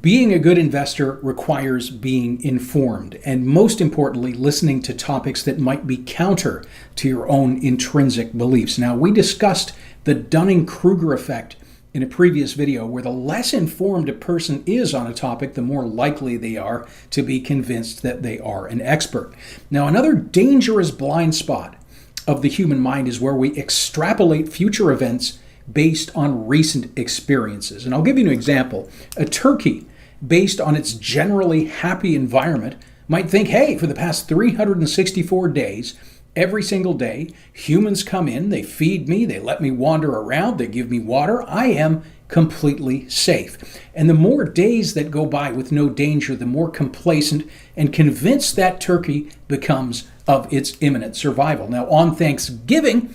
Being a good investor requires being informed and, most importantly, listening to topics that might be counter to your own intrinsic beliefs. Now, we discussed the Dunning-Kruger effect in a previous video, where the less informed a person is on a topic, the more likely they are to be convinced that they are an expert. Now, another dangerous blind spot of the human mind is where we extrapolate future events based on recent experiences. And I'll give you an example. A turkey, based on its generally happy environment, might think, hey, for the past 364 days, every single day, humans come in, they feed me, they let me wander around, they give me water, I am completely safe. And the more days that go by with no danger, the more complacent and convinced that turkey becomes of its imminent survival. Now, on Thanksgiving,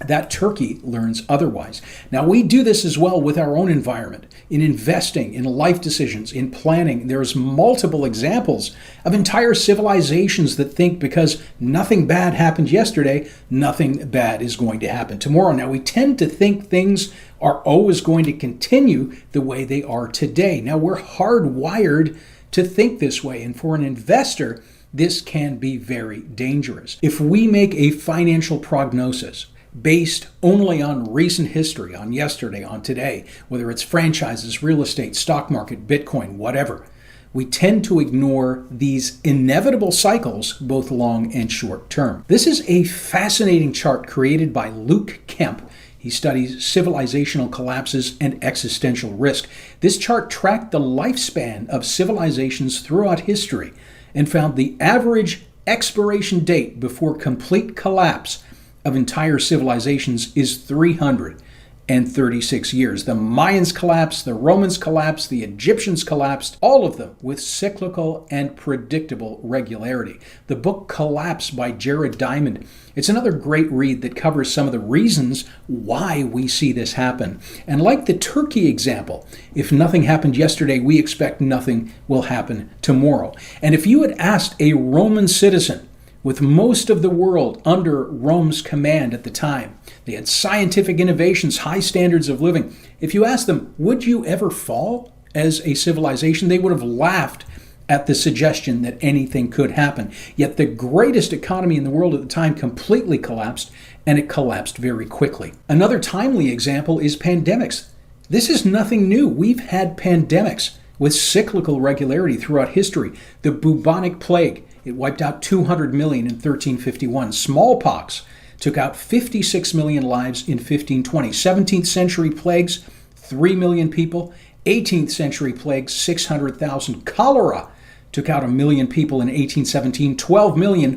that turkey learns otherwise. Now, we do this as well with our own environment, in investing, in life decisions, in planning. There's multiple examples of entire civilizations that think because nothing bad happened yesterday, nothing bad is going to happen tomorrow. Now, we tend to think things are always going to continue the way they are today. Now, we're hardwired to think this way, and for an investor, this can be very dangerous. If we make a financial prognosis based only on recent history, on yesterday, on today, whether it's franchises, real estate, stock market, Bitcoin, whatever, we tend to ignore these inevitable cycles, both long and short term. This is a fascinating chart created by Luke Kemp. He studies civilizational collapses and existential risk. This chart tracked the lifespan of civilizations throughout history and found the average expiration date before complete collapse of entire civilizations is 336 years. The Mayans collapsed, the Romans collapsed, the Egyptians collapsed, all of them with cyclical and predictable regularity. The book Collapse by Jared Diamond, it's another great read that covers some of the reasons why we see this happen. And like the turkey example, if nothing happened yesterday, we expect nothing will happen tomorrow. And if you had asked a Roman citizen, with most of the world under Rome's command at the time, they had scientific innovations, high standards of living. If you asked them, would you ever fall as a civilization, they would have laughed at the suggestion that anything could happen. Yet the greatest economy in the world at the time completely collapsed, and it collapsed very quickly. Another timely example is pandemics. This is nothing new. We've had pandemics with cyclical regularity throughout history. The bubonic plague, it wiped out 200 million in 1351. Smallpox took out 56 million lives in 1520. 17th century plagues, 3 million people. 18th century plagues, 600,000. Cholera took out 1 million people in 1817, 12 million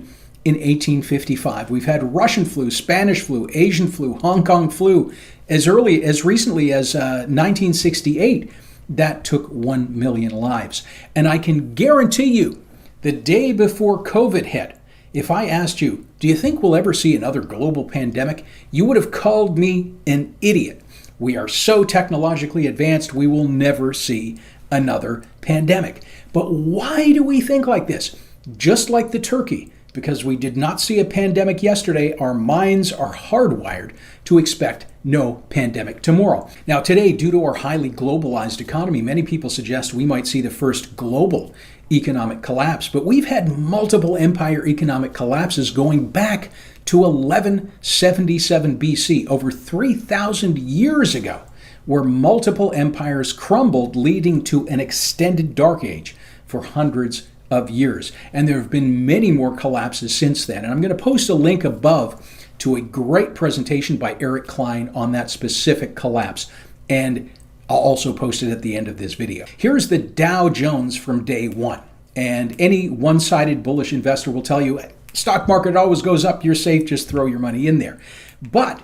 in 1855. We've had Russian flu, Spanish flu, Asian flu, Hong Kong flu. As recently as 1968, that took 1 million lives. And I can guarantee you, the day before COVID hit, if I asked you, do you think we'll ever see another global pandemic? You would have called me an idiot. We are so technologically advanced, we will never see another pandemic. But why do we think like this? Just like the turkey, because we did not see a pandemic yesterday, our minds are hardwired to expect no pandemic tomorrow. Now today, due to our highly globalized economy, many people suggest we might see the first global economic collapse, but we've had multiple empire economic collapses going back to 1177 BC, over 3,000 years ago, where multiple empires crumbled, leading to an extended dark age for hundreds of years. And there have been many more collapses since then. And I'm going to post a link above to a great presentation by Eric Klein on that specific collapse. And I'll also post it at the end of this video. Here's the Dow Jones from day one. And any one-sided bullish investor will tell you, stock market always goes up, you're safe, just throw your money in there. But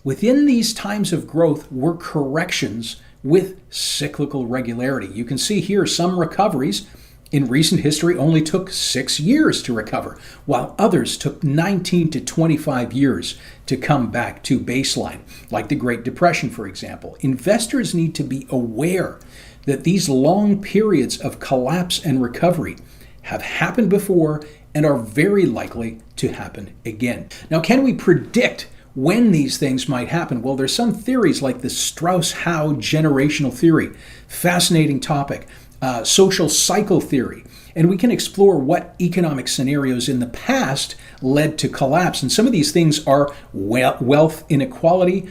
within these times of growth were corrections with cyclical regularity. You can see here some recoveries in recent history only took 6 years to recover, while others took 19 to 25 years to come back to baseline, like the Great Depression, for example. Investors need to be aware that these long periods of collapse and recovery have happened before and are very likely to happen again. Now, can we predict when these things might happen. Well, there's some theories like the Strauss-Howe generational theory, fascinating topic, social cycle theory, and we can explore what economic scenarios in the past led to collapse. And some of these things are wealth inequality,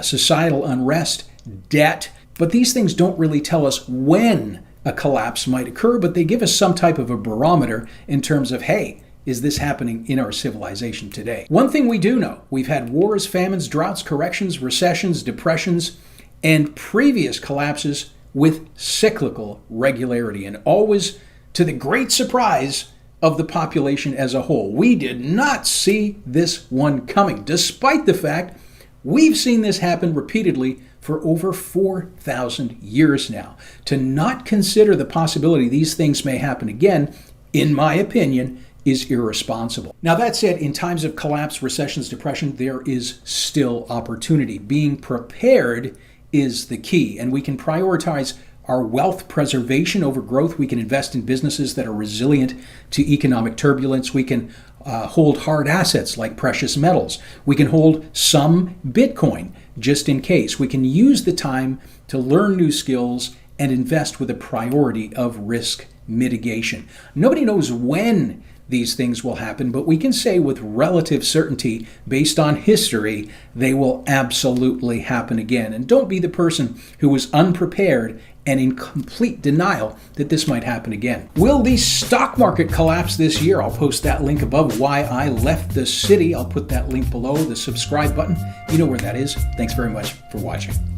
societal unrest, debt, but these things don't really tell us when a collapse might occur, but they give us some type of a barometer in terms of, hey, is this happening in our civilization today? One thing we do know, we've had wars, famines, droughts, corrections, recessions, depressions, and previous collapses with cyclical regularity, and always to the great surprise of the population as a whole. We did not see this one coming, despite the fact we've seen this happen repeatedly for over 4,000 years now. To not consider the possibility these things may happen again, in my opinion, is irresponsible. Now that said, in times of collapse, recessions, depression, there is still opportunity. Being prepared is the key, and we can prioritize our wealth preservation over growth. We can invest in businesses that are resilient to economic turbulence. We can hold hard assets like precious metals. We can hold some Bitcoin just in case. We can use the time to learn new skills and invest with a priority of risk mitigation. Nobody knows when these things will happen, but we can say with relative certainty, based on history, they will absolutely happen again. And don't be the person who was unprepared and in complete denial that this might happen again. Will the stock market collapse this year? I'll post that link above, why I left the city. I'll put that link below, the subscribe button. You know where that is. Thanks very much for watching.